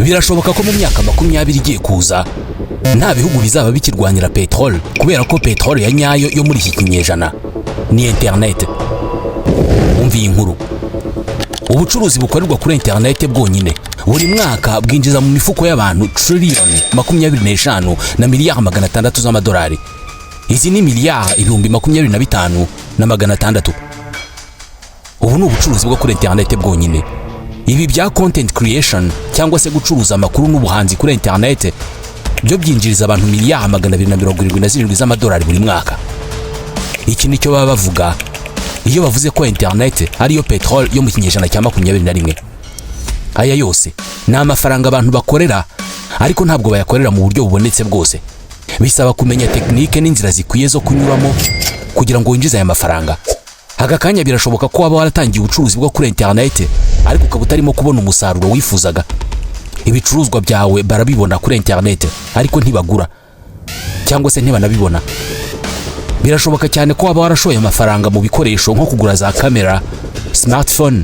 Birashoboka ko mu myaka 20 igiye kuza nta bihugu bizaba bikirwanira petrol, kubera ko petrol ya nyayo yo muri iki kinyejana ni internet. Umviye inkuru, ubucuruzi bukorerwa kuri internet bwonyine buri mwaka bwinjiza mu mifuko y'abantu trillion 25 na miliyari 600 z'amadolari. Izi ni miliyari 25 na 600. Ubu ni ubucuruzi bwo kuri internet bwonyine. Ibi bya content creation cyangwa se gucuruza amakuru n'ubuhanzi kuri internet byo byinjiriza abantu miliyari 277 z'amadolari buri mwaka. Iki nicyo baba bavuga iyo bavuze ko internet ariyo petrol yo mu kinyejana cya 21. Aya yose ni amafaranga abantu bakorera, ariko ntabwo bayakorera mu buryo bubonetse bwose. Bisaba kumenya tekinike n'inzira zikwiye zo kunyuramo kugira ngo winjize aya mafaranga. Aka kanya birashoboka ko waba waratangiye ubucuruzi bwo kuri internet, ariko ukaba utarimo kubona umusaruro wifuzaga. Ibicuruzwa byawe barabibona kuri internet ariko ntibagura cyangwa se ntibanabibona. Birashoboka cyane ko waba warashoye amafaranga mu bikoresho nko kugura za kamera, smartphone,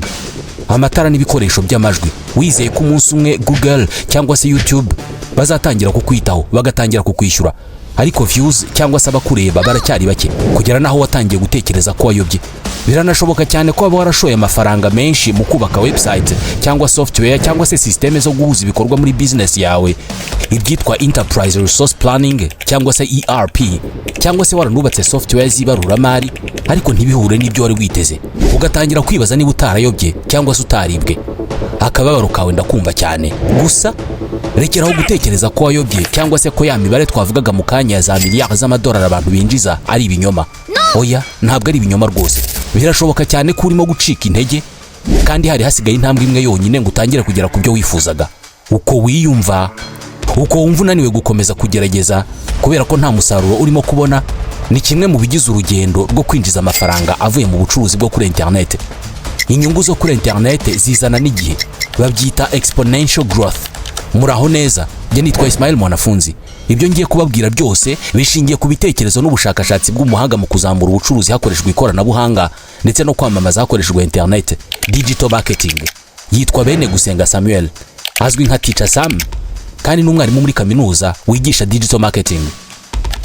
amatara n'ibikoresho by'amajwi, wizeye ko umunsi umwe Google cyangwa se YouTube bazatangira kukwitaho bagatangira kukwishyura, ariko views cyangwa se abakureba baracyari bake kugera naho watangiye gutekereza ko wayobye. Biranashoboka cyane ko waba warashoye amafaranga menshi mu kubaka website cyangwa software cyangwa se systeme zo guhuza ibikorwa muri business yawe, ibyitwa enterprise resource planning cyangwa se ERP, cyangwa se waranubatse software z'ibaruramari ariko ntibihure n'ibyo wari witeze, ugatangira kwibaza niba utarayobye cyangwa se utaribwe. Akababaro kawe ndakumva cyane, gusa rekeraho gutekereza ko wayobye cyangwa se ko ya mibare twavugaga mu kanya ya za miliyari z'amadolari abantu binjiza ari ibinyoma. Oya, ntabwo ari ibinyoma rwose. Birashoboka cyane ko urimo gucika intege kandi hari hasigaye intambwe imwe yonyine ngo utangire kugera ku byo wifuzaga. Uko wiyumva, uko wumva unaniwe gukomeza kugerageza kubera ko nta musaruro urimo kubona, ni kimwe mu bigize urugendo rwo kwinjiza amafaranga avuye mu bucuruzi bwo kuri internet. Inyungu zo kuri internet zizana n'igihe, babyita exponential growth. Muraho neza, njye nitwa Ismail Mwanafunzi. Ibyo ngiye kubabwira byose bishingiye ku bitekerezo n'ubushakashatsi bw'umuhanga mu kuzamura ubucuruzi hakoreshejwe ikoranabuhanga ndetse no kwamamaza hakoreshejwe internet, digital marketing. Yitwa Benegusenga Samuel, azwi nka Teacher Sam, kandi n'umwarimu muri kaminuza wigisha digital marketing.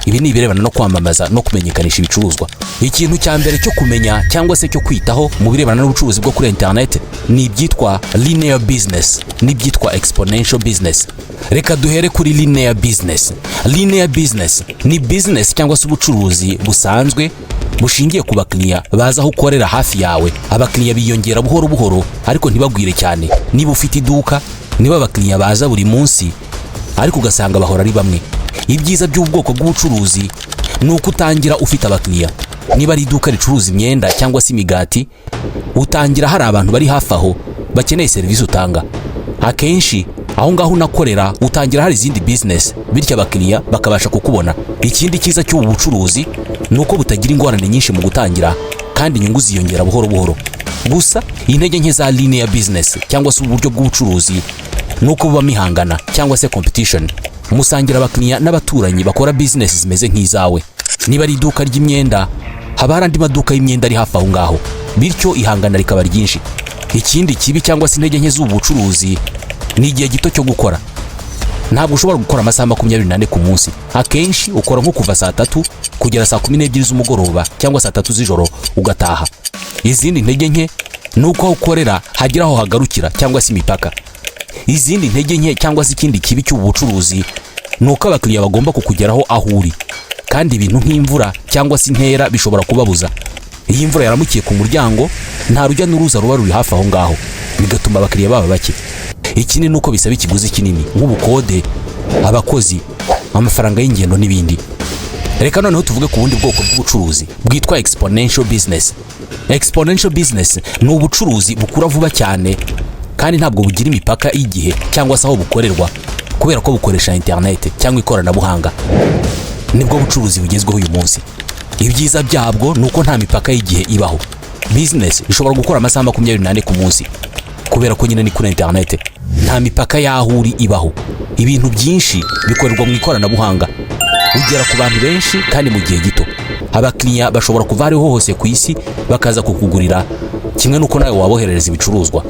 Ibi ni ibirebana no kwamamaza no kumenyekanisha ibicuruzwa. Ikintu cya mbere cyo kumenya cyangwa se cyo kwitaho mu birebana n'ubucuruzi bwo kuri internet ni ibyitwa linear business n'ibyitwa exponential business. Reka duhere kuri linear business. Linear business ni business cyangwa se ubucuruzi busanzwe bushingiye ku bakiriya baza aho ukorera hafi yawe. Abakiriya biyongera buhoro buhoro ariko ntibagwire cyane. Niba ufite iduka, niba abakiriya baza buri munsi ariko ugasanga bahora ari bamwe. Ibyiza by'ubwoko bw'ubucuruzi ni uko utangira ufite abakiriya. Niba ari iduka ricuruza imyenda cyangwa se imigati, utangira hari abantu bari hafi aho bakeneye serivisi utanga. Akenshi aho ngaho unakorera utangira hari izindi business, bityo abakiriya bakabasha kukubona. Ikindi cyiza cy'ubu bucuruzi ni uko butagira ingorane nyinshi mu gutangira kandi inyungu ziyongera buhoro buhoro. Gusa intege nke za linear business cyangwa se uburyo bw'ubucuruzi ni uko buba mihangana cyangwa se competition. Musangira abakiriya n'abaturanyi bakora business zimeze nk'izawe. Niba ari iduka ry'imyenda, haba hari andi maduka y'imyenda ari hafi aho ngaho, bityo ihangana rikaba ryinshi. Ikindi kibi cyangwa se intege nke z'ubu bucuruzi ni igihe gito cyo gukora. Ntabwo ushobora gukora amasaha 24 ku munsi. Akenshi ukora nko kuva saa 3 kugera saa 12 z'umugoroba cyangwa saa 3 z'ijoro ugataha. Izindi intege nke ni uko aho ukorera hagira aho hagarukira cyangwa se imipaka. Izindi intege nke cyangwa se ikindi kibi cy'ubu bucuruzi ni uko abakiriya bagomba kukugeraho aho uri, kandi ibintu nk'imvura cyangwa se intera bishobora kubabuza. Iyi imvura yaramukiye ku muryango, nta rujya n'uruza ruba ruri hafi aho ngaho, bigatuma abakiriya baba bake. Ikindi nuko bisaba ikiguzi kinini nk'ubukode, abakozi, amafaranga y'ingendo n'ibindi. Reka noneho tuvuge ku bundi bwoko bw'ubucuruzi bwitwa exponential business. Exponential business ni ubucuruzi bukura vuba cyane kandi ntabwo bugira imipaka y'igihe cyangwa se aho bukorerwa, kubera ko bukoresha internet cyangwa ikoranabuhanga. Nibwo bucuruzi bugezweho uyu munsi. Ibyiza byabwo nuko nta mipaka y'igihe ibaho. Business ishobora gukora amasaha 24 ku munsi kubera ko nyine ni kuri internet. Nta mipaka y'ahuri ibaho. Ibintu byinshi bikorerwa mu ikoranabuhanga, ugera ku bantu benshi kandi mu gihe gito. Abakiriya bashobora kuva ariho hose ku isi bakaza kukugurira, kimwe nuko nawe waboherereza ibicuruzwa.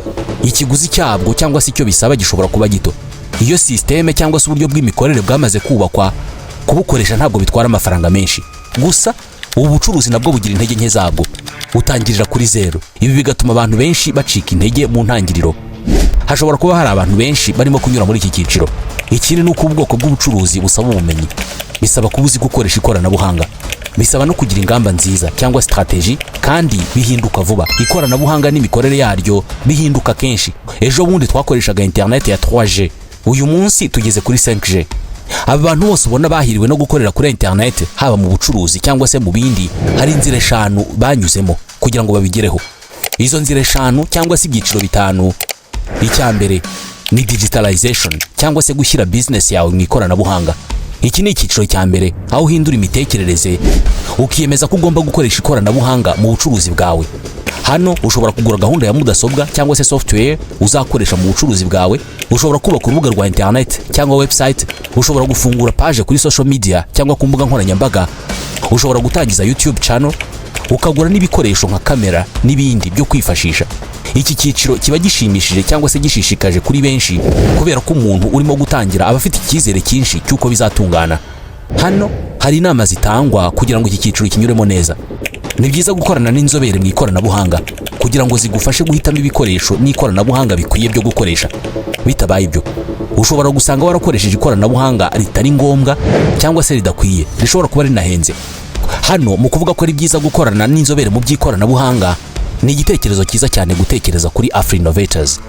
Ikiguzi cyabwo cyangwa se icyo bisaba gishobora kuba gito. iyo systeme cyangwa se uburyo bw'imikorere bwamaze kubakwa, kubukoresha ntabwo bitwara amafaranga menshi. Gusa ubu bucuruzi nabwo bugira intege nke zabwo, utangirira kuri zero. Ibi bigatuma abantu benshi bacika intege mu ntangiriro. Hashobora kuba hari abantu benshi barimo kunyura muri iki cyiciro. Ikindi nuko ubwoko bw'ubucuruzi busaba ubumenyi, bisaba kuba uzi gukoresha ikoranabuhanga, bisaba no kugira ingamba nziza cyangwa strategy, kandi bihinduka vuba. Ikoranabuhanga n'imikorere yaryo bihinduka kenshi. Ejo bundi twakoreshaga internet ya 3G, uyu munsi tugeze kuri 5G. Aba bantu bose ubona bahiriwe no gukorera kuri internet, haba mu bucuruzi cyangwa se mu bindi, hari inzira 5 banyuzemo kugira ngo babigereho. Izo nzira 5 cyangwa se ibyiciro 5, icya mbere ni digitalization cyangwa se gushyira business yawe mu ikoranabuhanga. Iki ni icyiciro cya mbere, aho uhindura imitekerereze ukiyemeza ko ugomba gukoresha ikoranabuhanga mu bucuruzi bwawe. Hano ushobora kugura gahunda ya mudasobwa cyangwa se software uzakoresha mu bucuruzi bwawe. Ushobora kubaka urubuga rwa internet cyangwa website. Ushobora gufungura page kuri social media cyangwa ku mbuga nkoranyambaga. Ushobora gutangiza YouTube channel, ukagura n'ibikoresho nka kamera n'ibindi byo kwifashisha. Iki cyiciro kiba gishimishije cyangwa se gishishikaje kuri benshi, kubera ko umuntu urimo gutangira aba afite icyizere cyinshi cy'uko bizatungana. Hano hari inama zitangwa kugira ngo iki cyiciro kinyuremo neza. Ni byiza gukorana n'inzobere mu ikoranabuhanga kugira ngo zigufashe guhitamo ibikoresho n'ikoranabuhanga bikwiye byo gukoresha. Bitabaye ibyo, ushobora gusanga warakoresheje ikoranabuhanga ritari ngombwa cyangwa se ridakwiye, rishobora kuba rinahenze. Hano mu kuvuga ko ari byiza gukorana n'inzobere mu by'ikoranabuhanga, ni igitekerezo cyiza cyane gutekereza kuri Afri-Innovators,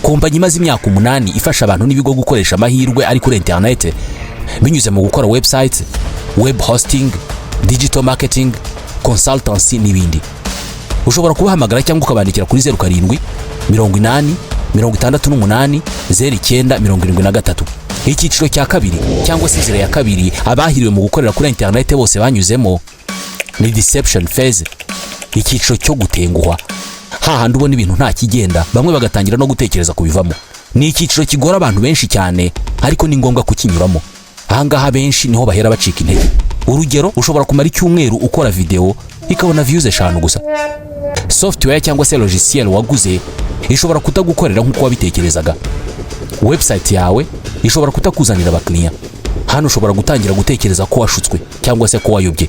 kompanyi imaze imyaka 8 ifasha abantu n'ibigo gukoresha amahirwe ari kuri internet binyuze mu gukora websites, web hosting, digital marketing, consultancy n'ibindi. Ushobora kubahamagara cyangwa ukabandikira kuri 07 80 68 09 73. Icyiciro cya kabiri cyangwa se inzira ya kabiri abahiriwe mu gukorera kuri internet bose banyuzemo ni deception phase, icyiciro cyo gutenguhwa. Hahandi ubona ibintu nta kigenda, bamwe bagatangira no gutekereza kubivamo. Ni icyiciro kigora abantu benshi cyane, ariko ni ngombwa kukinyuramo. Ahangaha benshi niho bahera bacika intege. Urugero, ushobora kumara icyumweru ukora video ikabona views 5 gusa. Software cyangwa se logiciel waguze ishobora kutagukorera nk'uko wabitekerezaga. Website yawe ishobora kutakuzanira abakiriya. Hano ushobora gutangira gutekereza ko washutswe cyangwa se ko wayobye.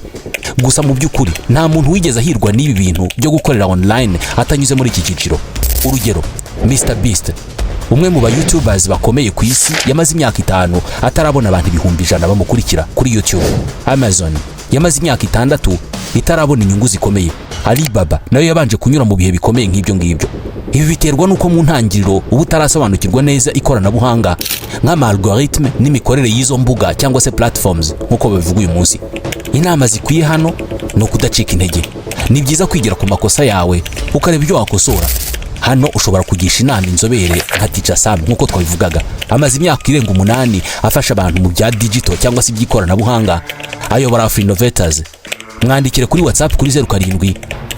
Gusa mu by'ukuri nta muntu wigeze ahirwa n'ibi bintu byo gukorera online atanyuze muri iki cyiciro. Urugero, Mr Beast, umwe mu ba YouTubers bakomeye ku isi, yamaze imyaka 5 atarabona abantu 100,000 bamukurikira kuri YouTube. Amazon yamaze imyaka 6 itarabona inyungu zikomeye. Alibaba nayo yabanje kunyura mu bihe bikomeye nk'ibyo ngibyo. Ibi biterwa nuko mu ntangiriro ubu utarasobanukirwa neza ikoranabuhanga nk'ama algoritme n'imikorere y'izo mbuga cyangwa se platforms nk'uko babivuga uyu munsi. Inama zikwiye hano no kudacika intege. Ni byiza kwigira ku makosa yawe ukareba ibyo wakosora. Hano ushobora kugisha inama inzobere nka Teacher Sam nk'uko twabivugaga. Amaze imyaka irenga 8 afasha abantu mu bya digital cyangwa se iby'ikoranabuhanga. Ayobora Afri-Innovators. Mwandikire kuri WhatsApp kuri 07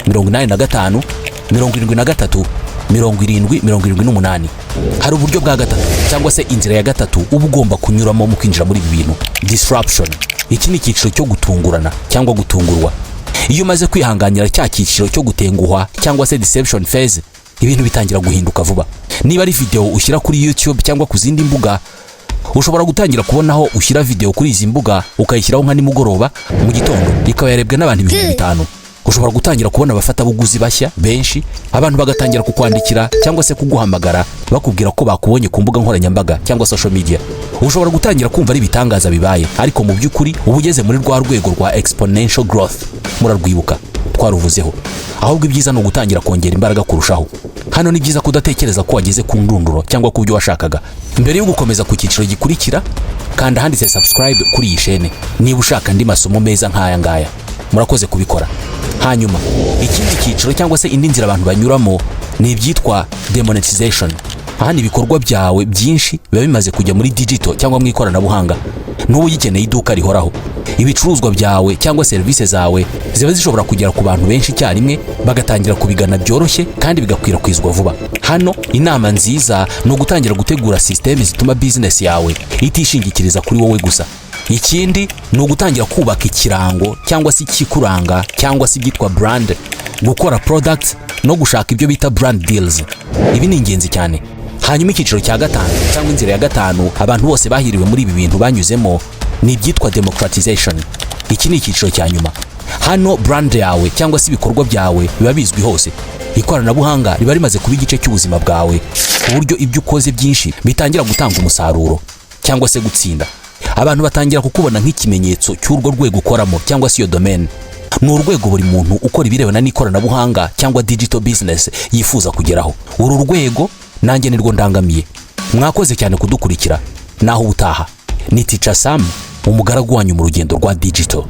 85 73 7078. Hari uburyo bwa gatatu cyangwa se inzira ya gatatu uba ugomba kunyuramo mu kwinjira muri ibi bintu. Disruption. Iki ni icyiciro cyo gutungurana cyangwa gutungurwa. Iyo umaze kwihanganira cya cyiciro cyo gutenguhwa cyangwa se deception phase, ibintu bitangira guhinduka vuba. Niba ari video ushyira kuri YouTube cyangwa ku zindi mbuga, ushobora gutangira kubonaho ushyira video kuri izi mbuga ukayishyiraho nka nimugoroba, mu gitondo ikaba yarebwe n'abantu 5,000. Ushobora gutangira kubona abafatabuguzi bashya benshi, abantu bagatangira kukwandikira cyangwa se kuguhamagara bakubwira ko bakubonye ku mbuga nkoranyambaga cyangwa social media. Ushobora gutangira kumva ari bitangaza bibaye, ariko mu by'ukuri uba ugeze muri rwa rwego rwa exponential growth. Murarwibuka twaruvuzeho. Ahubwo ibyiza no gutangira kongera imbaraga kurushaho. Hano ni byiza kudatekereza ko wageze ku ndunduro cyangwa ku byo washakaga. Mbere yo gukomeza ku cyiciro gikurikira, kanda handitse subscribe kuri iyi chaîne niba ushaka andi masomo meza nk'aya ngaya. Murakoze kubikora. Hanyuma ikindi cyiciro cyangwa se indi nzira abantu banyuramo ni ibyitwa demonetization. Aha ni ibikorwa byawe byinshi biba bimaze kujya muri digital cyangwa mu ikoranabuhanga. N'ubu ugikeneye iduka rihoraho. Ibicuruzwa byawe cyangwa service zawe ziba zishobora kugera ku bantu benshi icyarimwe, bagatangira kubigana byoroshye kandi bigakwirakwizwa vuba. Hano inama nziza no gutangira gutegura system zituma business yawe itishingikiriza kuri wowe gusa. Ikindi ni ugutangira kubaka ikirango cyangwa se ikikuranga cyangwa se ibyitwa brand, gukora products no gushaka ibyo bita brand deals. Ibi ni ingenzi cyane. hanyuma icyiciro cya gatanu cyangwa inzira ya gatanu abantu bose bahiriwe muri ibi bintu banyuzemo ni ibyitwa democratization. Iki ni icyiciro cya nyuma. Hano brand yawe cyangwa se ibikorwa byawe biba bizwi hose. Ikoranabuhanga riba rimaze kuba igice cy'ubuzima bwawe ku buryo ibyo ukoze byinshi bitangira gutanga umusaruro cyangwa se gutsinda. Abantu batangira kukubona nk'ikimenyetso cy'urwo rwego ukoramo cyangwa se iyo domain. Ni urwego buri muntu ukora ibirebana n'ikoranabuhanga cyangwa digital business yifuza kugeraho. Uru rwego nanjye nirwo ndangamiye. Mwakoze cyane kudukurikira. Naho ubutaha. Ni Teacher Sam, umugaragu wanyu mu rugendo rwa digital.